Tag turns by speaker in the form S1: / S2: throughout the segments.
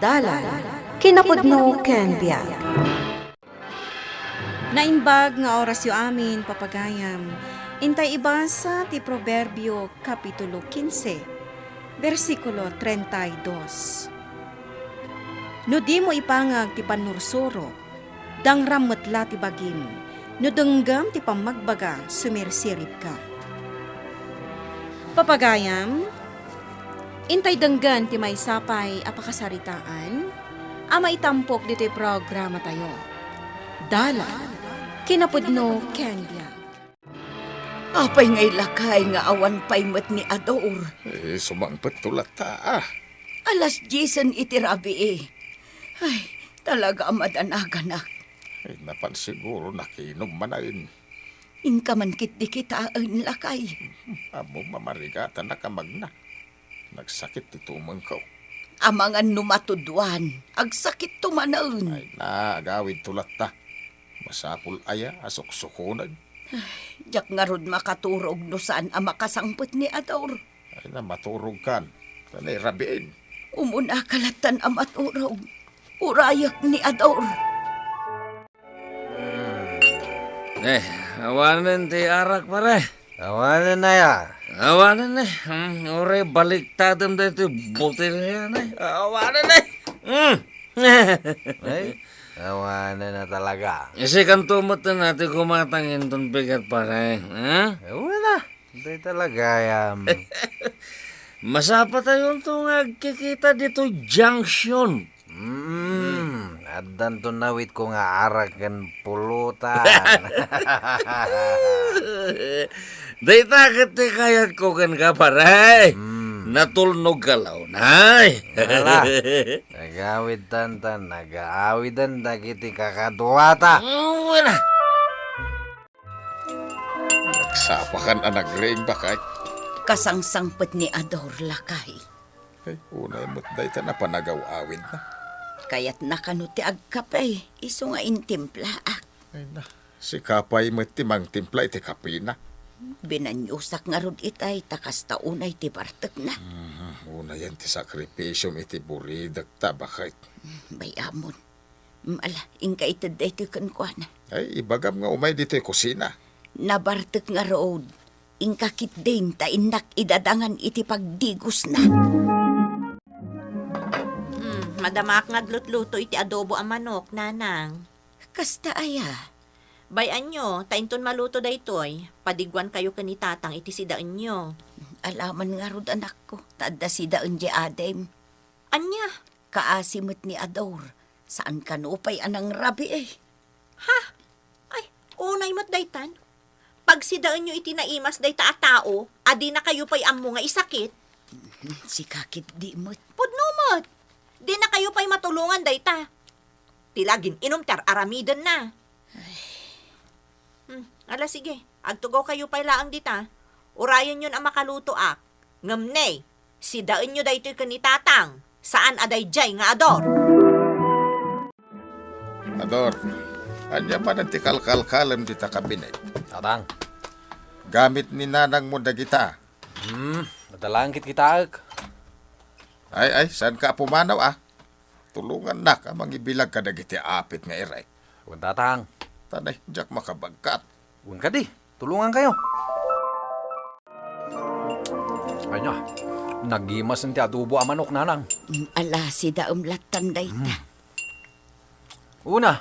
S1: Dalan, kinapudno ken biag.
S2: Naimbag nga oras yu amin, papagayam. Intay ibasa ti Proverbio Kapitulo 15, versikulo 32. No di mo ipangag ti panursuro, dangram metla ti bagim, no denggam ti pamagbaga, sumirsirip ka. Papagayam, intay denggan ti may sapay apakasaritaan, ama itampok dito programa tayo. Dalan, kinapudno ken biag.
S3: Apay ngay lakay nga awan pay met ni Ador.
S4: Sumangpet tulat ta
S3: Alas 10 iti rabi eh. Ay, talaga amadanagan.
S4: Napan siguro nakinom manain.
S3: Inka man kit di kitaan lakay.
S4: Amo mamarigatan na kamagna. Nagsakit ti tumangkaw.
S3: Amangan numatudwan, agsakit tumanaon.
S4: Ay na, agawid tulat ta. Masapul aya, asok-sukunan.
S3: Jak nga rod makaturog no saan ang makasangpot ni Ador.
S4: Ay na, maturog kan. Tanay rabiin.
S3: Umuna kalatan ang maturog. Urayak ni Ador.
S5: Awanan ti arak pare.
S6: Awanan na ya.
S5: Awanan ore baliktadem dito botel yan Awanan
S6: Ay, awanan na talaga.
S5: Kasi kan tumot na natin kumatangin ton bigat pare.
S6: Wala. Hindi talaga yam.
S5: Masapa tayo itong agkikita dito junction.
S6: Adan to nawit ko nga arakan pulutan.
S5: Day takit ti kayat ko kan ka pare. Natulnog galaw nay.
S6: Wala. Nagawid tantan, nag-aawidan dagiti kakadwata.
S5: Wala.
S4: Nagsapakan anak ring bakay.
S3: Kasangsangpot ni Ador lakay.
S4: Ay, unay mo't day ta na panagaw-awid na.
S3: Kaya't nakanuti agkapay, iso nga intimplaak.
S4: Ay na, si kapay mo't timang timpla iti kapina.
S3: Binanyusak nga rod itay, takas taunay ti bartek na.
S4: Una yan ti sakripisyom iti buridag ta bakay.
S3: Bayamon. Ala, ingka itad ito kankwana.
S4: Ay, ibagam nga umay dito kusina.
S3: Nabartek nga rood. Ingka kit din ta inak idadangan iti pagdigos na.
S7: Madamak nga luto iti adobo ang manok, nanang.
S3: Kasta aya.
S7: Bayan nyo, tainton maluto daytoy. Padigwan kayo kanitatang iti sidaan nyo.
S3: Alaman nga rod anak ko, tada si daan di adem.
S7: Anya?
S3: Kaasimot ni Ador. Saan ka nupay anang rabi eh?
S7: Ay, unay mat daytan. Pag sidaan nyo iti naimas dayta a tao, adi na kayo pa'y amo nga isakit.
S3: Si kakit di mo't.
S7: Pudnumot. Di na kayo pa'y matulungan dayta. Tilagin inom tar aramidan na. Ala sige, agtugaw kayo pa'y laang dita. Urayan yun ang makaluto ak. Ngamnay, sidaan nyo daytoy kanitatang. Saan aday jay nga Ador?
S4: Ador, anya man ang tikalkalkalam di ta kabinet.
S6: Tatang.
S4: Gamit ni nanang mo dagita.
S6: Nadalangkit kita ag.
S4: Ay, saan ka pumanaw Tulungan na ka mangibilag ka dagiti apit nga iray.
S6: Huwag tatang.
S4: Tanay, jak makabagkat.
S6: Huwag ka di. Tulungan kayo. Anya, nagimas ng ti adobo ang manok, nanang.
S3: Ala si daam latan dayta.
S6: Una.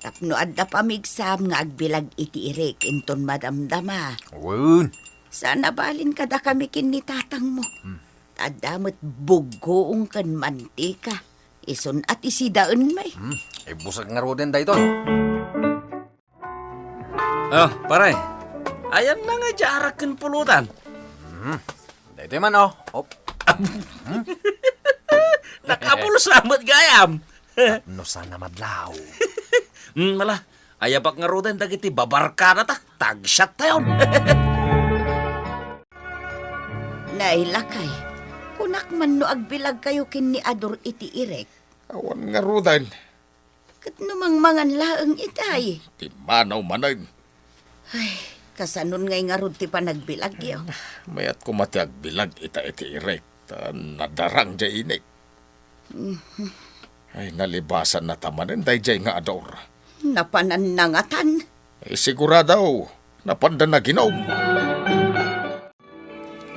S3: Tapno adda pamigsam nga agbilag iti irik inton madamdama.
S6: Uwun.
S3: Sana balin kada kami kin ni tatang mo. Tadamot bugoong kan mantika. Ison at isidaan may.
S6: Busag nga ro din dayton.
S5: Pare. Ayan na nga jarak kan pulutan.
S6: Dayto man Op.
S5: Nakapulos amat gayam.
S6: No sana madlaw.
S5: Mala, ayabak nga roden dagiti babarka na ta. Tagshot tayon.
S3: Nailakay. Kunak man no agbilag kayo kin ni Ador iti irek.
S4: Awan nga rudan.
S3: Kat numang mangan laeng itay.
S4: Ti manaw manan.
S3: Kasanon ngay nga rod ti panagbilag yo.
S4: Mayat ko matiag bilag ita iti irek. Ta nadarang dya inik. Ay, nalibasan na tamanin, dayjay nga Ador.
S3: Napananangatan.
S4: Ay, siguradaw, napandan na ginom.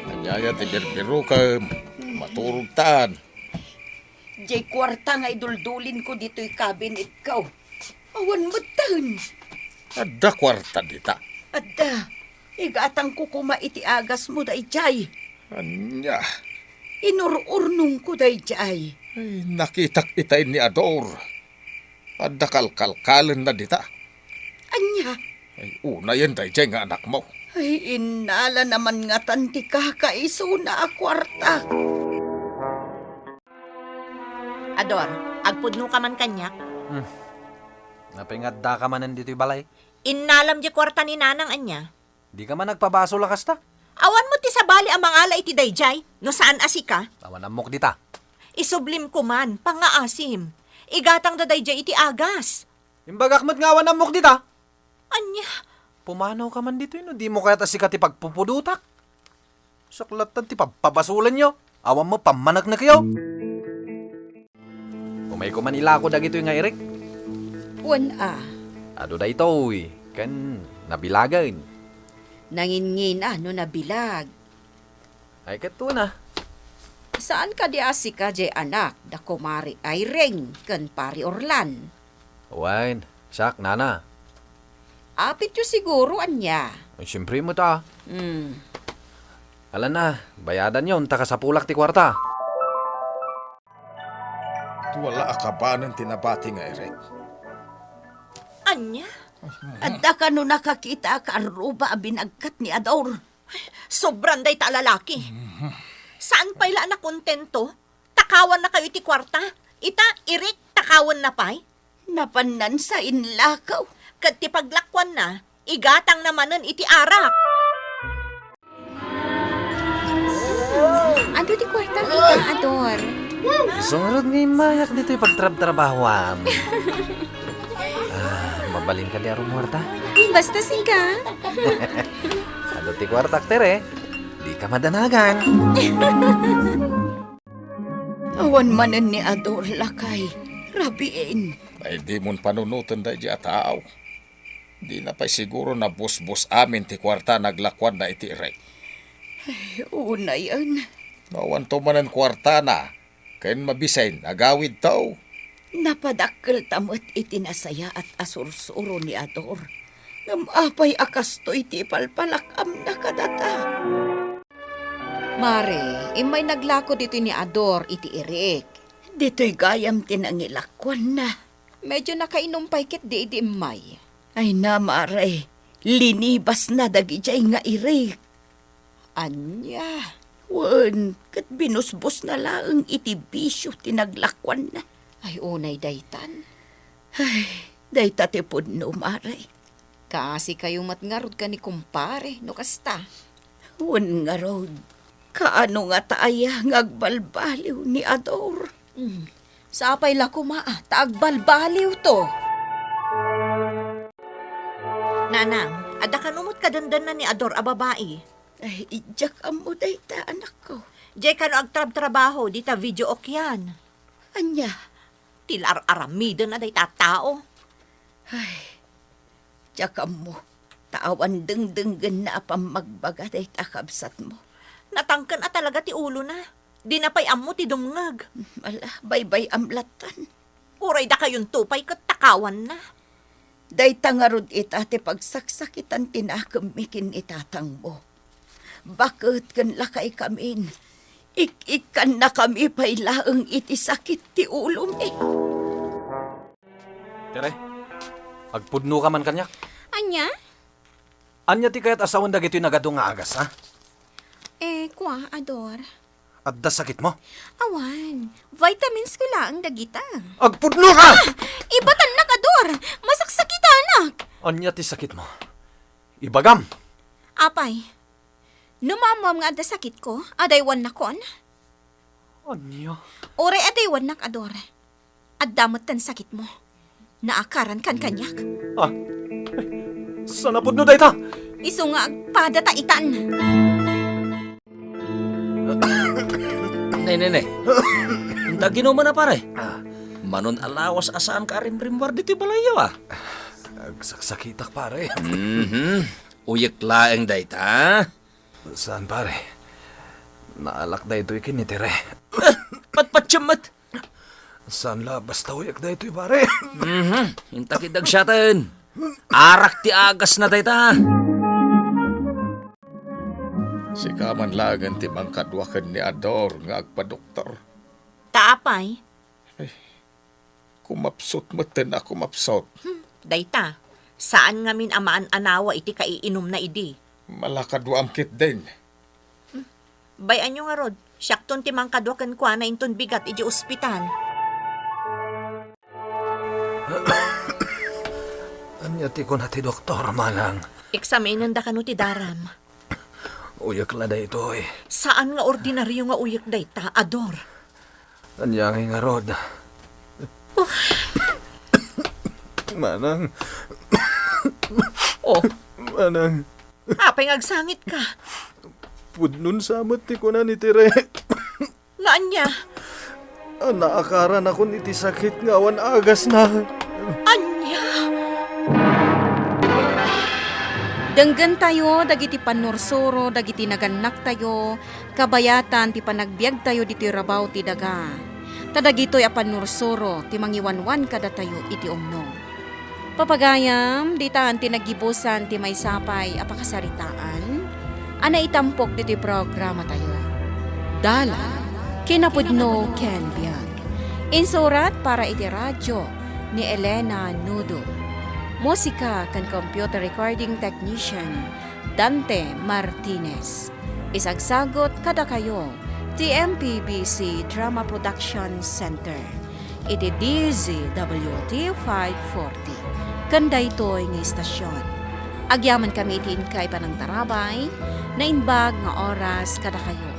S4: Anyaya, tibir-biro ka, maturog taan.
S3: Jay kwarta nga iduldulin ko dito'y cabinet ko. Awan mo tan.
S4: Adda kwarta dita.
S3: Adda, igatang ko iti agas mo day jay.
S4: Anya,
S3: Inururnong ko day jay.
S4: ay, nakitak itay ni Ador. Adda kalkalkalan na dita.
S3: Anya,
S4: Ay, una yan, dayjay nga anak mo.
S3: ay inala naman nga tanti ka kaiso na kwarta.
S7: Ador, agpudno ka man kanyak.
S6: Napingadda ka man nandito'y balay.
S7: Inalam di kwarta ni nanang anya.
S6: Di ka man nagpabaso lakas ta.
S7: Awan mo ti sabali ang mga ala iti dayjay, no saan asika?
S6: Tawan amok dita.
S7: Isublim ko man, pangaasim. Igatang da dayjay iti agas.
S6: Imbagakmat nga awan amok dita.
S7: Anya,
S6: Pumanaw ka man dito, no? Di mo kaya tasika ti pagpupudutak. Saklatan ti pagpabasulan nyo. Awan mo, pamanak na kayo. Umay ko man ilako dagito nga Eric.
S1: Wan
S6: Ado da ito, kan nabilagan.
S1: nangingin no nabilag.
S6: Ay kato na.
S1: Saan ka di asika jay anak, da kumari ay ring, kan pari Orlan.
S6: Wain, sak, nana.
S1: Apit yo siguro anya.
S6: Ay, siyempre mo ta.
S1: Hmm.
S6: Alam na, bayadan yon, taka sa pulak ti kwarta.
S4: Wala akabanan tinabati nga Eric.
S7: anya?
S3: Adda ka no nakakita ka aruba binagkat ni Ador.
S7: Sobrang day ta lalaki. Saan pa ila na kontento? Takawan na kayo iti kwarta. Ita, irik, takawan na pay.
S3: Napanan sa inlakaw.
S7: Kat ti paglakwan na, igatang namanen iti arak.
S1: Ando di kwarta kita, Ador.
S6: Sungrod ni mayak dito yung pagtrab-trabahwam. Mabalin ka di arong kwarta.
S1: Basta siga.
S6: Ado ti kwarta akter di ka madanagan.
S3: Awan manen ni Ador lakay. Rabiin.
S4: Ay, di mon panunutan dayjay ataaw. Di na pa'y siguro na bus-bus amin ti kwarta naglakwan na iti Eric.
S3: Una yan.
S4: Nawan to manan kwarta na. Kayan mabisayn, agawid tao.
S3: Napadakkel tamot itinasaya at asursuro ni Ador. Ngamapay akas to iti palpalakam na kadata.
S1: Mare, imay naglako dito ni Ador iti Eric.
S3: Dito'y gayam tinangilakwan na.
S1: Medyo nakainom kit di imay.
S3: Ay na, Mare. Linibas na dagijay nga irik.
S1: Anya.
S3: Wan, kat binusbos na laang iti bisyo tinaglakwan na.
S1: Ay unay daytan.
S3: Dayta ti pudno, Mare.
S1: Kasi kayo matngarod ka ni kumpare, no kasta.
S3: Wan nga road. Kaano nga taaya ngagbalbaliw ni Ador.
S1: Sapay la kumaa, taagbalbaliw to.
S7: Nanang, ada kanumot kadandan na ni Ador a babae.
S3: Ay, ijak amo dayta, anak ko.
S7: Jay kano agtrab-trabaho, di ta video okyan.
S3: Anya,
S7: Tilar aramida na day tao.
S3: jak amo. Tawan dengdenggen na apang magbaga dayta kabsat mo.
S7: Natangkan at talaga ti ulo na. Di na pa'y amo ti dumngag.
S3: Mala, baybay amlatan.
S7: Uray da kayon tupay kat takawan na.
S3: Dayta nga rod ita ti pagsaksakitan tinakamikin itatang mo. Bakit kan lakay kamin? Ik-ikan na kami pa'y laang iti sakit ti ulo mi.
S6: Tere, agpudno ka man kanyak.
S1: Anya?
S6: Anya ti kayat asawan dagito yung nagado nga agas, ha?
S1: Kwa, Ador.
S6: At da sakit mo.
S1: Awan, vitamins ko lang dagita.
S6: Agpudno ka!
S1: Ibatan na, Ador! Masaksakita, anak!
S6: Anya ti sakit mo. Ibagam!
S1: Apay, numamam nga da sakit ko, adaywan na kon.
S6: Anya?
S1: Ore adaywan nak, Ador. Addamot tan sakit mo. Naakaran kan kanyak.
S6: Ah, sana pudno dayta?
S1: Iso nga agpadataitan.
S5: Nay. Daginuman na pare. Manon alawas asaan ka rimrimwar dito balayo
S6: Agsakitak pare.
S5: Uyak laeng dayta.
S6: Saan pare? Naalak da ito ikinitire.
S5: Patpatsamat.
S6: Saan la basta uyak da ito pare?
S5: Intakidag siyatin. Arak ti agas na dayta.
S4: Si kaman lagan ti mangkadwakan ni Ador nga agpadoktor.
S7: Taapay,
S4: Kumapsot meten ako mapsot.
S7: dayta, saan ngamin amaan anawa iti kaiinom na idi?
S4: Malakadwa amkit din.
S7: Bayan nyo nga rod, syakton ti mangkadwakan kwa na inton bigat iti ospital.
S6: Anya ti ko na ti doktor malang.
S7: Eksaminan da kanu ti daram.
S6: Uyak la da ito eh.
S7: Saan nga ordinaryo nga uyak dayta, Ador?
S6: Anya nga rod. Manang.
S7: Oh,
S6: Manang.
S7: apay ngagsangit ka.
S6: Pudnon samat ti ko na ni Tire.
S7: Nga anya?
S6: Naakaran ako ni ti sakit nga awan agas na.
S7: Anya?
S2: Denggan tayo, dagiti panursuro, dagiti naganak tayo, kabayatan ti panagbiag tayo diti rabaw ti daga. Tadagitoy a panursuro, ti mangiwanwan kada tayo iti umno. Papagayam, ditaan ti nagibusan ti may sapay a pakasaritaan, ana itampok diti programa tayo. Dala, kinapudno ken biag. Insurat para iti radyo ni Elena Nudo. Musika kan computer recording technician Dante Martinez. Isagsagot kada kayo ti MPBC Drama Production Center. Iti DZWT 540. Kanda ito'y ng istasyon. Agyaman kami iti inkay panang tarabay na inbag nga oras kada kayo.